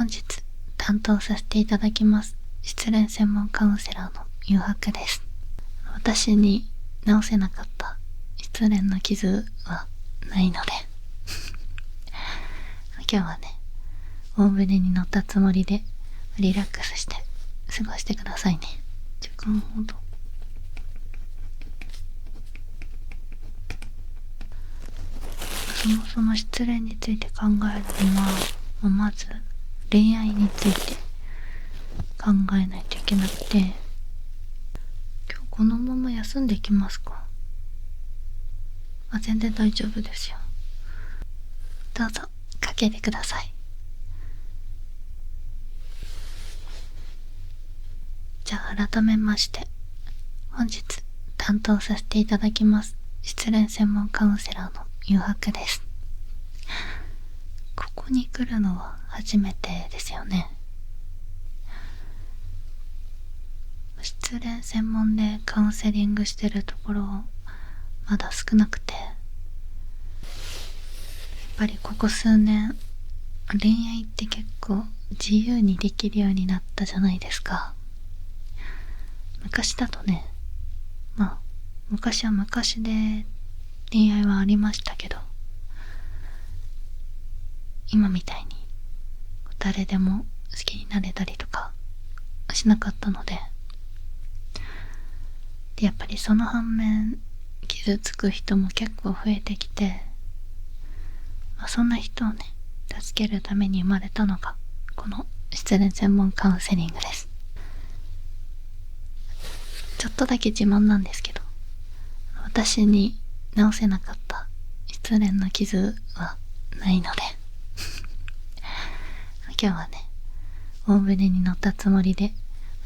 本日担当させていただきます失恋専門カウンセラーの誘白です。私に治せなかった失恋の傷はないので今日はね、大船に乗ったつもりでリラックスして過ごしてくださいね。時間ほど。そもそも失恋について考えるのは、まず恋愛について考えないといけなくて、今日このまま休んでいきますか？全然大丈夫ですよ。どうぞかけてください。じゃあ改めまして、本日担当させていただきます失恋専門カウンセラーの誘白です。ここに来るのは初めてですよね。失恋専門でカウンセリングしてるところまだ少なくて、やっぱりここ数年恋愛って結構自由にできるようになったじゃないですか。昔だとね、昔は昔で恋愛はありましたけど、今みたいに誰でも好きになれたりとかしなかったので、やっぱりその反面傷つく人も結構増えてきて、そんな人をね助けるために生まれたのがこの失恋専門カウンセリングです。ちょっとだけ自慢なんですけど、私に治せなかった失恋の傷はないので今日はね、大船に乗ったつもりで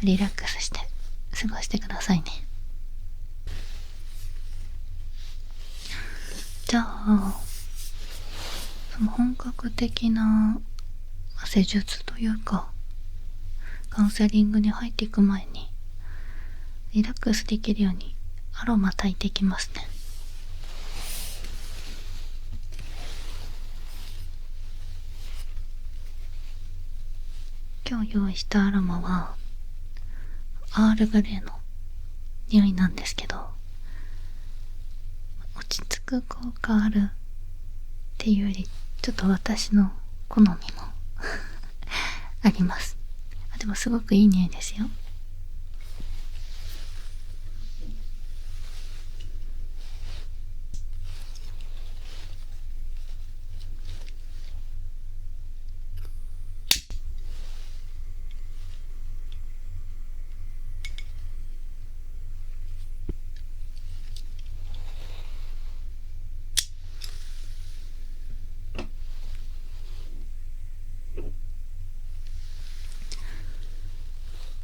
リラックスして過ごしてくださいね。じゃあその本格的な施術というかカウンセリングに入っていく前にリラックスできるようにアロマ炊いていきますね。今日用意したアロマはアールグレイの匂いなんですけど、落ち着く効果あるっていうよりちょっと私の好みもあります。でもすごくいい匂いですよ。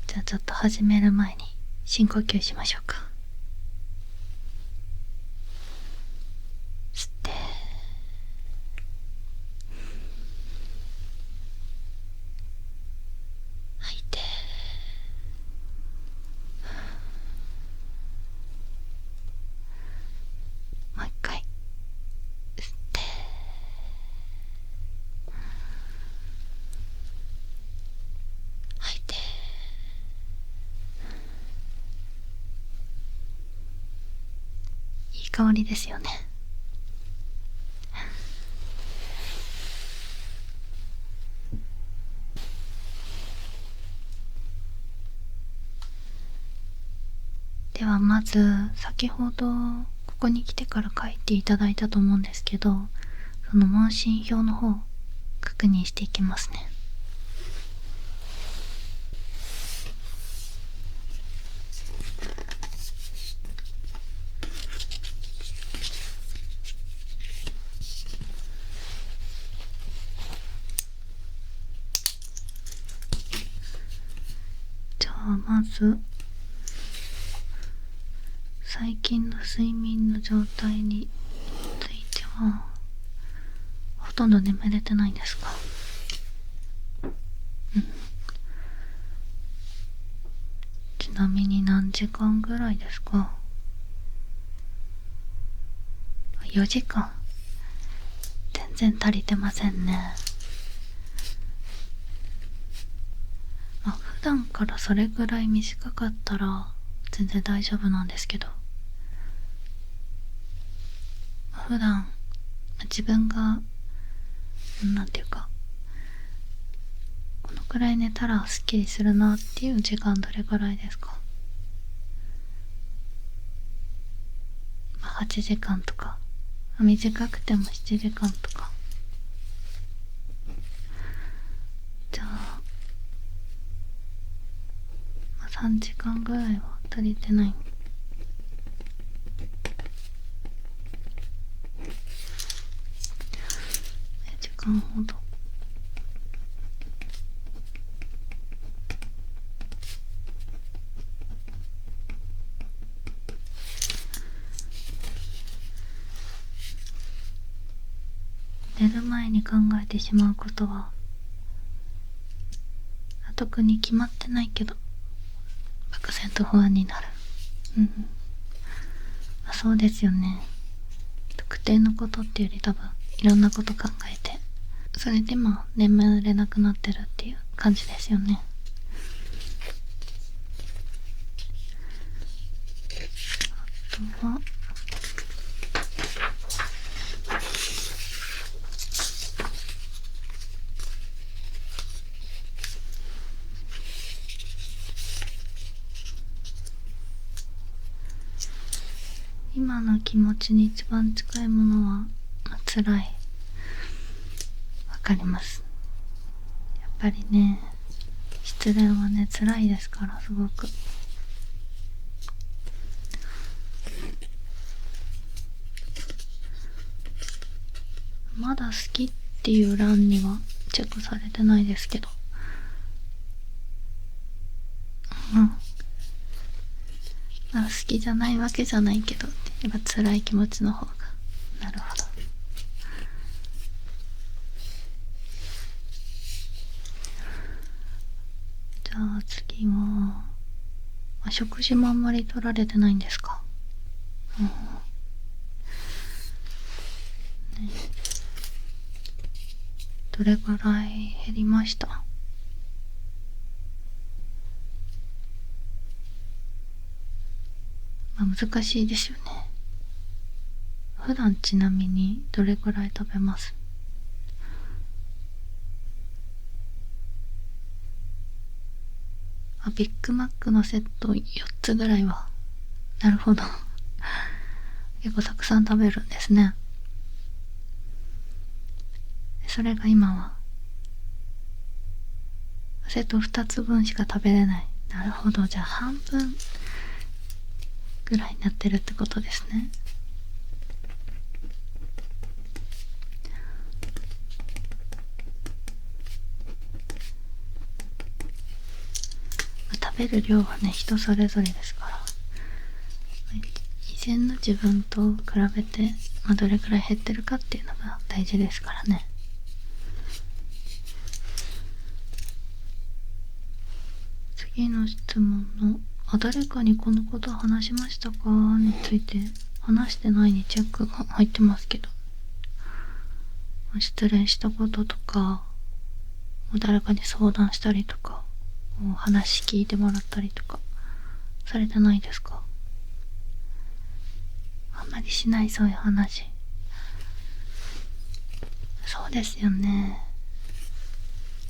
じゃあちょっと始める前に深呼吸しましょうか。吸って吐いて、もう一回吸って吐いて、いい香りですよね。ではまず先ほどここに来てから書いていただいたと思うんですけど、その問診票の方確認していきますね。じゃあまず最近の睡眠の状態についてはほとんど眠れてないですか？ちなみに何時間ぐらいですか？4時間。全然足りてませんね。普段からそれぐらい短かったら全然大丈夫なんですけど、普段自分がなんていうか、このくらい寝たらすっきりするなっていう時間どれぐらいですか？8時間とか、短くても7時間とか。じゃあ、3時間ぐらいは足りてない。時間ほど。寝る前に考えてしまうことは特に決まってないけど漠然と不安になる。そうですよね。特定のことっていうより多分いろんなこと考えて、それで眠れなくなってるっていう感じですよね。あとは今の気持ちに一番近いものは辛い。わかります。やっぱりね、失恋はね辛いですから、すごく。まだ好きっていう欄にはチェックされてないですけど、好きじゃないわけじゃないけど、やっぱ辛い気持ちの方が。なるほど。じゃあ次は、食事もあんまり取られてないんですか？どれぐらい減りました？難しいですよね。普段ちなみにどれぐらい食べます？ビッグマックのセット4つぐらいは。なるほど。結構たくさん食べるんですね。それが今はセット2つ分しか食べれない。なるほど。じゃあ半分ぐらいになってるってことですね。食べる量はね人それぞれですから、以前の自分と比べて、どれくらい減ってるかっていうのが大事ですからね。次の質問の誰かにこのこと話しましたかについて、話してないにチェックが入ってますけど、失恋したこととか、誰かに相談したりとか、話聞いてもらったりとかされてないですか？あんまりしない、そういう話。そうですよね。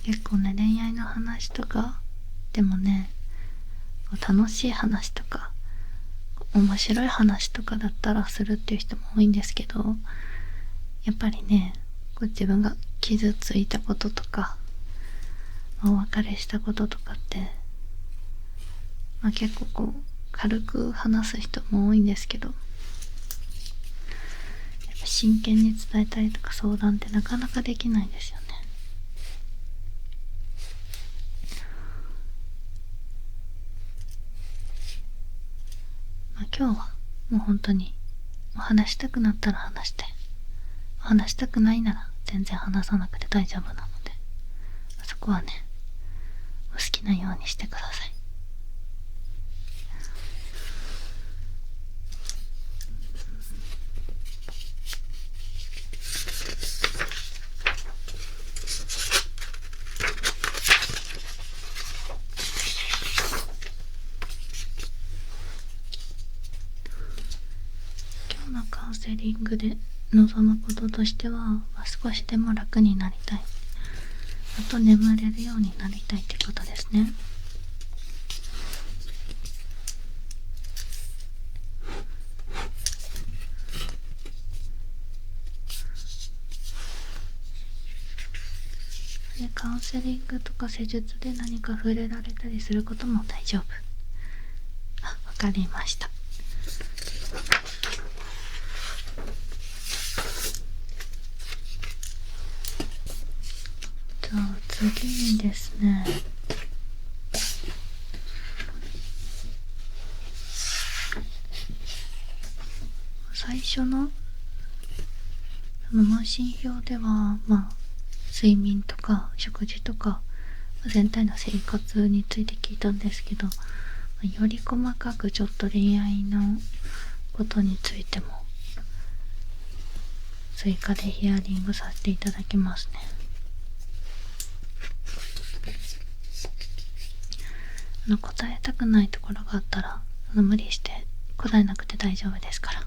結構ね、恋愛の話とかでもね、楽しい話とか面白い話とかだったらするっていう人も多いんですけど、やっぱりね、自分が傷ついたこととかお別れしたこととかって、結構軽く話す人も多いんですけど、やっぱ真剣に伝えたりとか相談ってなかなかできないんですよね。今日はもう本当に話したくなったら話して、話したくないなら全然話さなくて大丈夫なので、そこはねお好きなようにしてください。ウンセリングで望むこととしては、少しでも楽になりたい、あと眠れるようになりたいってことですね。でカウンセリングとか施術で何か触れられたりすることも大丈夫。わかりました。じゃあ次にですね、最初の問診票では睡眠とか食事とか全体の生活について聞いたんですけど、より細かくちょっと恋愛のことについても追加でヒアリングさせていただきますね。答えたくないところがあったら無理して答えなくて大丈夫ですから。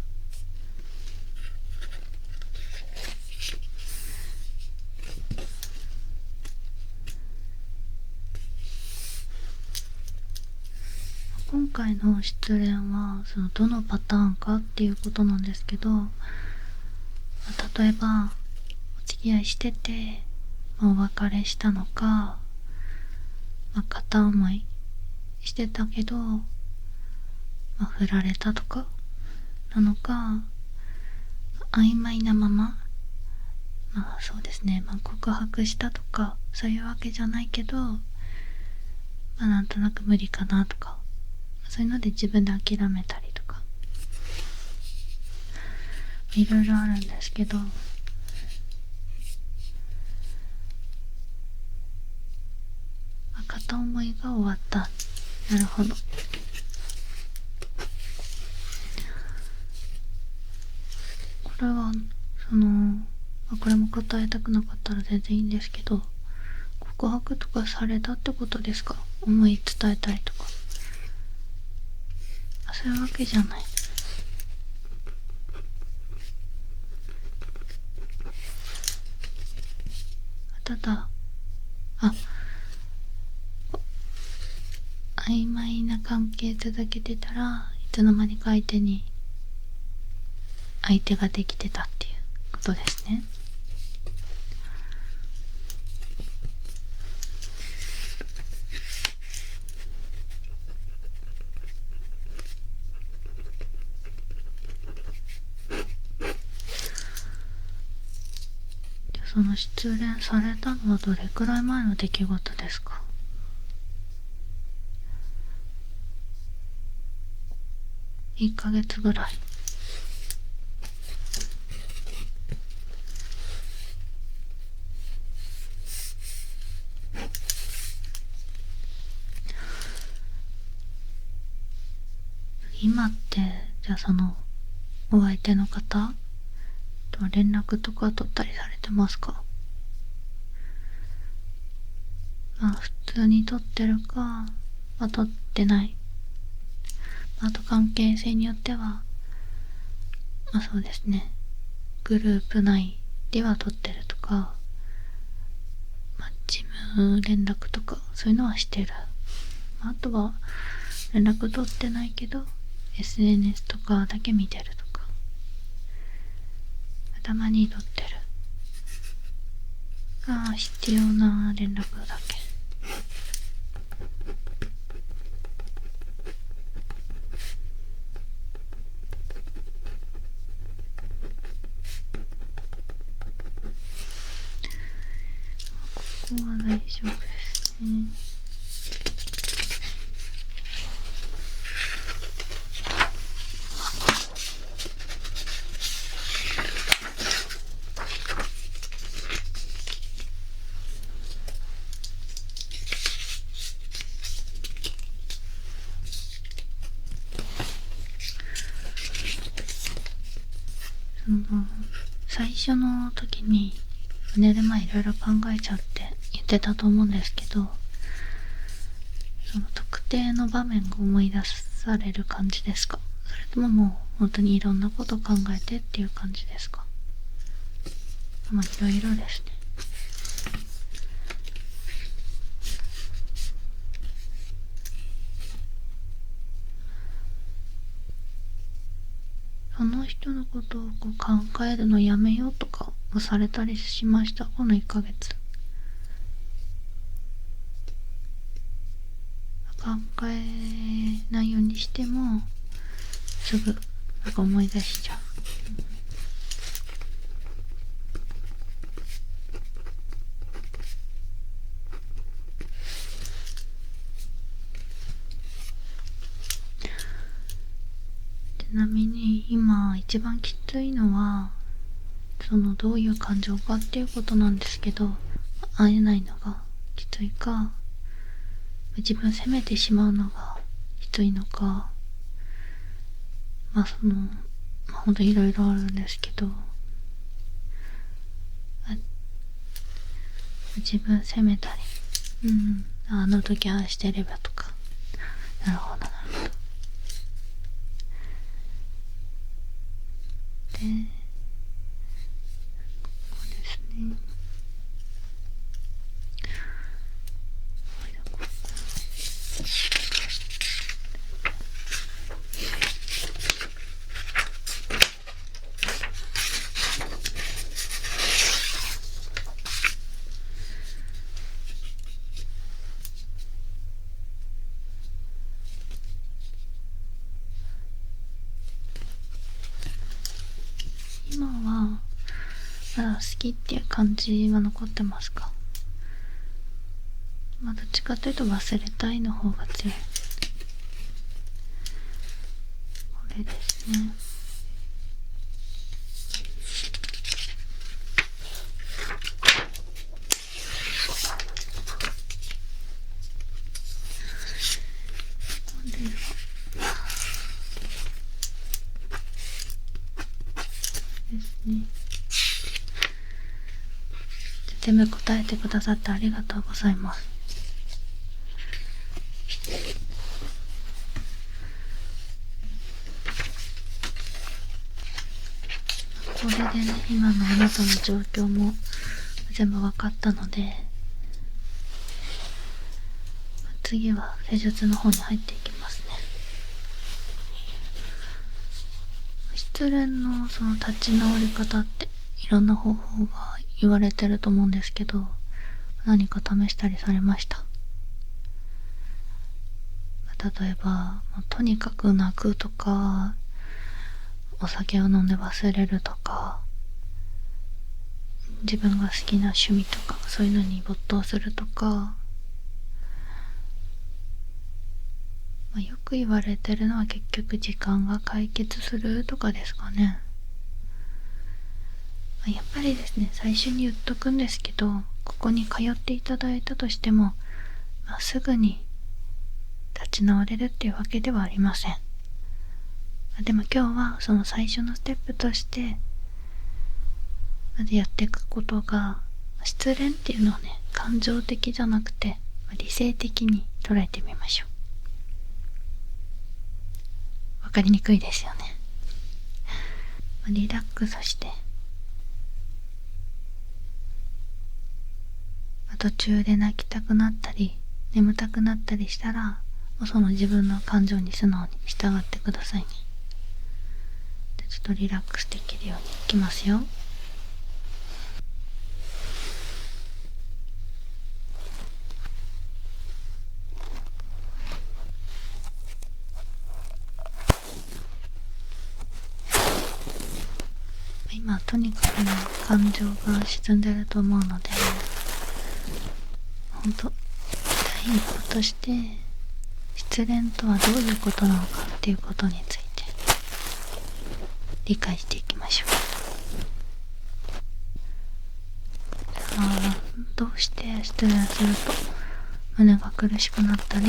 今回の失恋はどのパターンかっていうことなんですけど、例えばお付き合いしててお別れしたのか、片思いしてたけど、振られたとかなのか、曖昧なまま、そうですね、告白したとかそういうわけじゃないけど、なんとなく無理かなとか、そういうので自分で諦めたりとか、いろいろあるんですけど、片思いが終わった。なるほど。これはこれも答えたくなかったら全然いいんですけど、告白とかされたってことですか？思い伝えたりとか、そういうわけじゃない。ただ曖昧な関係続けてたらいつの間にか相手ができてたっていうことですね。その失恋されたのはどれくらい前の出来事ですか？1ヶ月ぐらい。今ってじゃあお相手の方と連絡とか取ったりされてますか？普通に取ってるか、取ってない。あと関係性によってはそうですね、グループ内では取ってるとか、事務連絡とかそういうのはしてる。あとは連絡取ってないけど SNS とかだけ見てるとか、たまに取ってるが必要な連絡だけ。ここは大丈夫ですね。最初の時に寝る前いろいろ考えちゃって言ってたと思うんですけど、特定の場面が思い出される感じですか？それともも本当にいろんなこと考えてっていう感じですか？まあいろいろですね。その人のことをこう考えるのやめようとかもされたりしました？この1ヶ月。考えないようにしてもすぐなんか思い出しちゃう。ちなみに今一番きついのはそのどういう感情かっていうことなんですけど、会えないのがきついか、自分責めてしまうのがきついのか、まあほんといろいろあるんですけど、自分責めたり、あの時ああしてればとか。なるほどなるほど。で、ここですね。今はまだ好きっていう感じは残ってますか？まあどっちかというと忘れたいの方が強い。これですね。ですね。全部答えてくださってありがとうございます。これでね、今のあなたの状況も全部分かったので、次は施術の方に入っていきますね。失恋のその立ち直り方っていろんな方法が言われてると思うんですけど、何か試したりされました？例えばとにかく泣くとか、お酒を飲んで忘れるとか、自分が好きな趣味とかそういうのに没頭するとか、よく言われてるのは結局時間が解決するとかですかね。やっぱりですね、最初に言っとくんですけど、ここに通っていただいたとしても、すぐに立ち直れるっていうわけではありません。でも今日はその最初のステップとしてまずやっていくことが、失恋っていうのはね、感情的じゃなくて理性的に捉えてみましょう。わかりにくいですよね。リラックスして、途中で泣きたくなったり眠たくなったりしたら、その自分の感情に素直に従ってくださいね。でちょっとリラックスできるようにいきますよ。今とにかくね、感情が沈んでると思うので、ほんと第一歩として失恋とはどういうことなのかっていうことについて理解していきましょう。どうして失恋すると胸が苦しくなったり、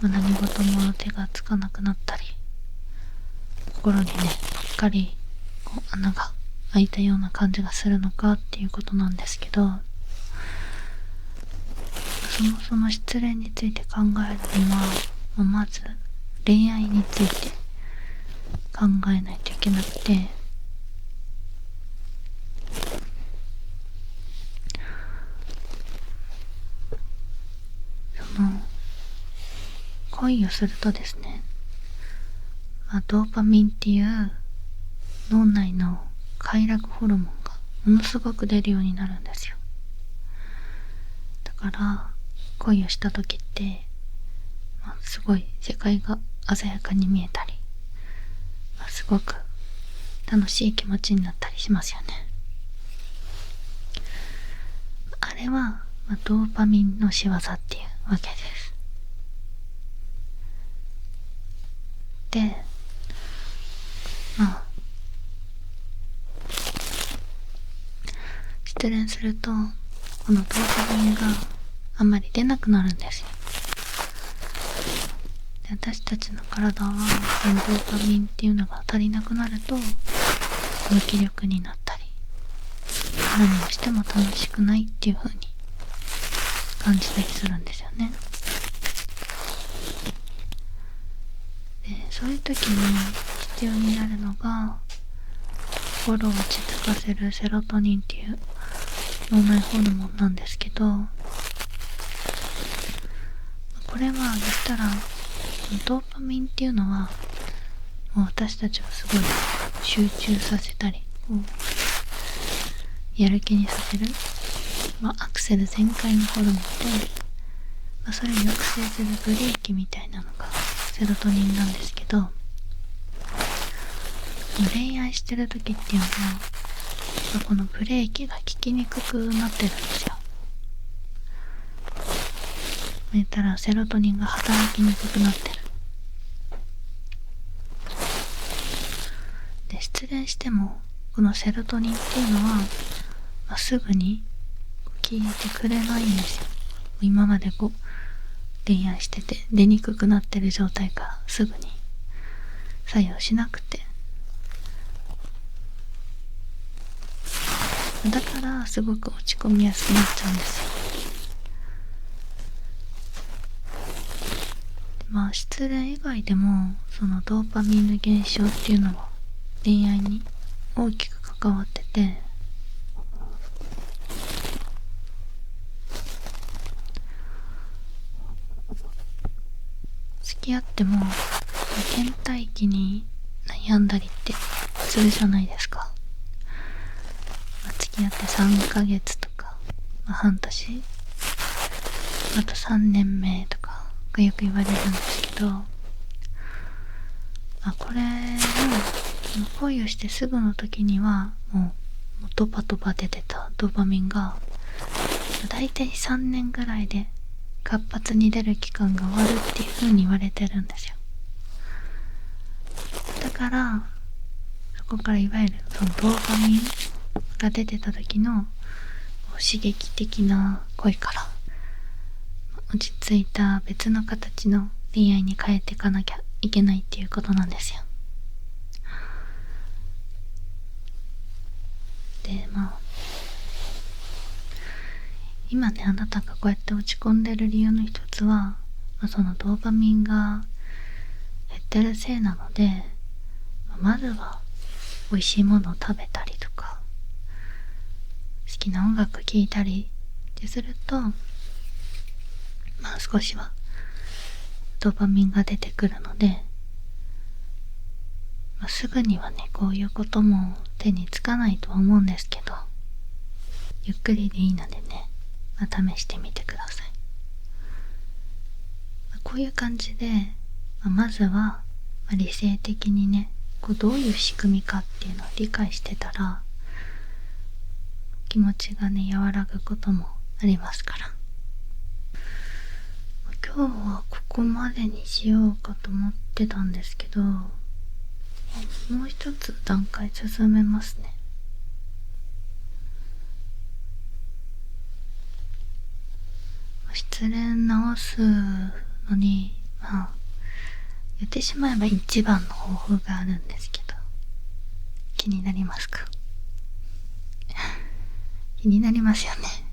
何事も手がつかなくなったり、心にね、ぽっかり穴が開いたような感じがするのかっていうことなんですけど、そもそも失恋について考えるには、まず恋愛について考えないといけなくて、その恋をするとですね、ドーパミンっていう脳内の快楽ホルモンがものすごく出るようになるんですよ。だから恋をした時って、すごい世界が鮮やかに見えたり、すごく楽しい気持ちになったりしますよね。あれは、ドーパミンの仕業っていうわけです。で、失恋するとこのドーパミンがあんまり出なくなるんですよ。で、私たちの体はそのドーパミンっていうのが足りなくなると無気力になったり、何をしても楽しくないっていう風に感じたりするんですよね。で、そういう時に必要になるのが心を落ち着かせるセロトニンっていう脳内ホルモンなんですけど、これは言ったらドーパミンっていうのはもう私たちをすごい集中させたり、やる気にさせる、アクセル全開のホルモンで、それを抑制するブレーキみたいなのがセロトニンなんですけど、恋愛してる時っていうのはこのブレーキが効きにくくなってるんですよ。言ったらセロトニンが働きにくくなってる。で、失恋してもこのセロトニンっていうのは、すぐに効いてくれないんですよ。今まで恋愛してて出にくくなってる状態からすぐに作用しなくて、だからすごく落ち込みやすくなっちゃうんですよ。失恋以外でもそのドーパミンの減少っていうのは恋愛に大きく関わってて、付き合っても倦怠期に悩んだりってするじゃないですか。付き合って3ヶ月とか、半年、あと3年目とかがよく言われるんですけど、これも恋をしてすぐの時にはもうドバドバ出てたドーパミンがだいたい3年ぐらいで活発に出る期間が終わるっていう風に言われてるんですよ。だからそこからいわゆるそのドーパミンが出てた時の刺激的な恋から落ち着いた別の形の恋愛に変えていかなきゃいけないっていうことなんですよ。で、今ね、あなたがこうやって落ち込んでる理由の一つは、そのドーパミンが減ってるせいなので、まずは美味しいものを食べたりとか、好きな音楽聴いたりってすると、少しはドーパミンが出てくるので、すぐにはね、こういうことも手につかないとは思うんですけど、ゆっくりでいいのでね、試してみてください。こういう感じで、まずは理性的にね、どういう仕組みかっていうのを理解してたら、気持ちがね、和らぐこともありますから。今日はここまでにしようかと思ってたんですけど、もう一つ段階進めますね。失恋直すのに、言ってしまえば一番の方法があるんですけど、気になりますか？気になりますよね。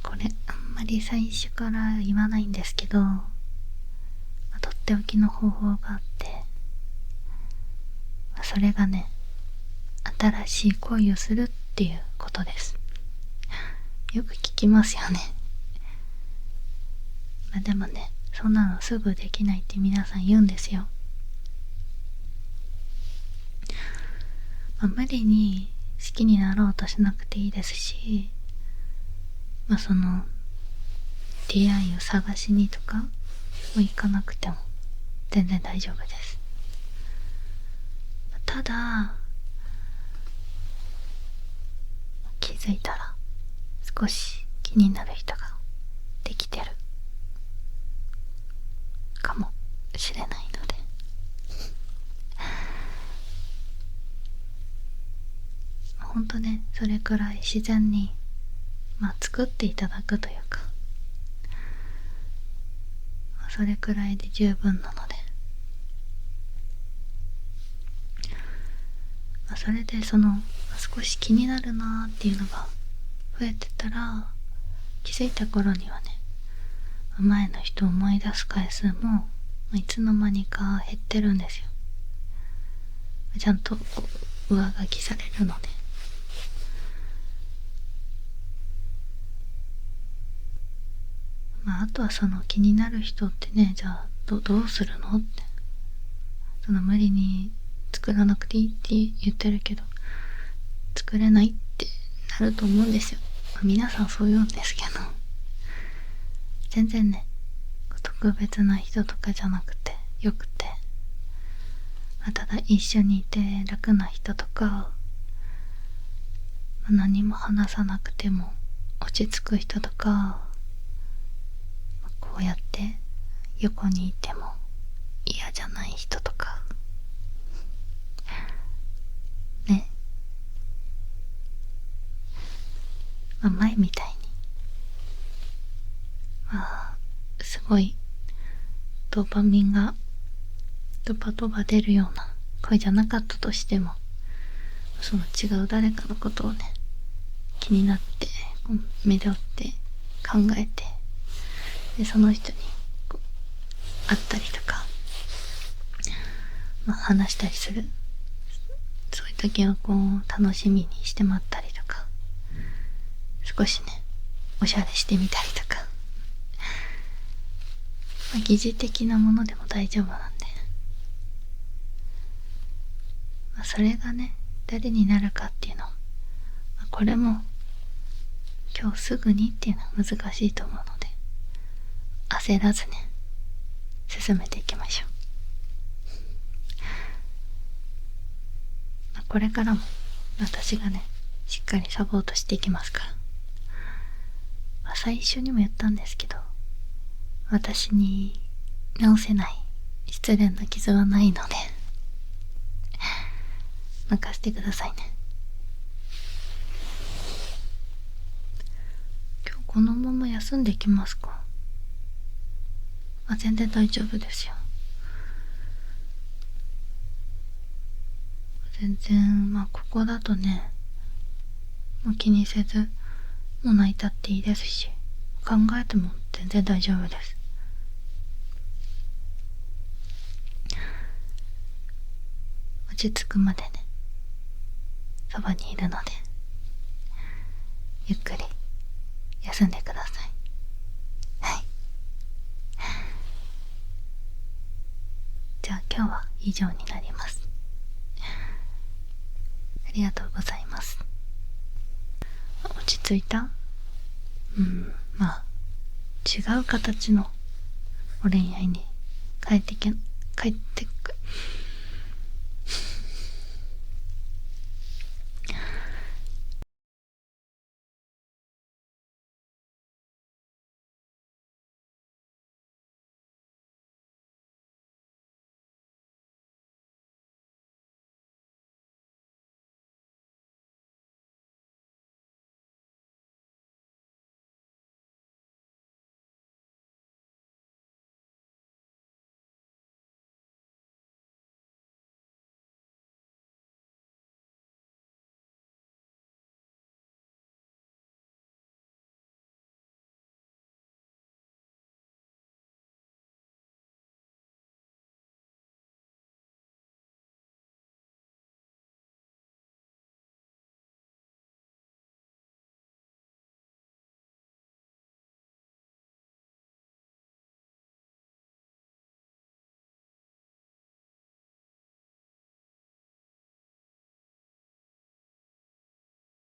これあんまり最初から言わないんですけど、とってっておきの方法があって、それがね、新しい恋をするっていうことです。よく聞きますよね。でもね、そんなのすぐできないって皆さん言うんですよ。無理に好きになろうとしなくていいですし、その出会いを探しにとかも行かなくても全然大丈夫です。ただ気づいたら少し気になる人ができてるかもしれないので、ほんとね、それくらい自然に作っていただくというか、それくらいで十分なので、それで少し気になるなーっていうのが増えてたら、気づいた頃にはね、前の人を思い出す回数もいつの間にか減ってるんですよ。ちゃんと上書きされるので。あとは気になる人ってね、じゃあどうするのって、無理に作らなくていいって言ってるけど作れないってなると思うんですよ。皆さんそう言うんですけど、全然ね、特別な人とかじゃなくてよくて、ただ一緒にいて楽な人とか、何も話さなくても落ち着く人とか、こうやって横にいても嫌じゃない人とかね、前みたいにすごいドーパミンがドバドバ出るような声じゃなかったとしても、違う誰かのことをね、気になって目で追って考えて、でその人に会ったりとか、話したりする、そういう時は楽しみにして待ったりとか、少しねおしゃれしてみたりとか、疑似的なものでも大丈夫なんで、それがね誰になるかっていうの、これも今日すぐにっていうのは難しいと思うので、焦らずね進めていきましょう。これからも私がねしっかりサポートしていきますから。最初にも言ったんですけど、私に直せない失恋の傷はないので任せてくださいね。今日このまま休んでいきますか？全然大丈夫ですよ。全然ここだとね、もう気にせずもう泣いたっていいですし、考えても全然大丈夫です。落ち着くまでねそばにいるので、ゆっくり休んでください。はい。じゃあ今日は以上になります。ありがとうございます。落ち着いた？違う形のお恋愛に帰ってく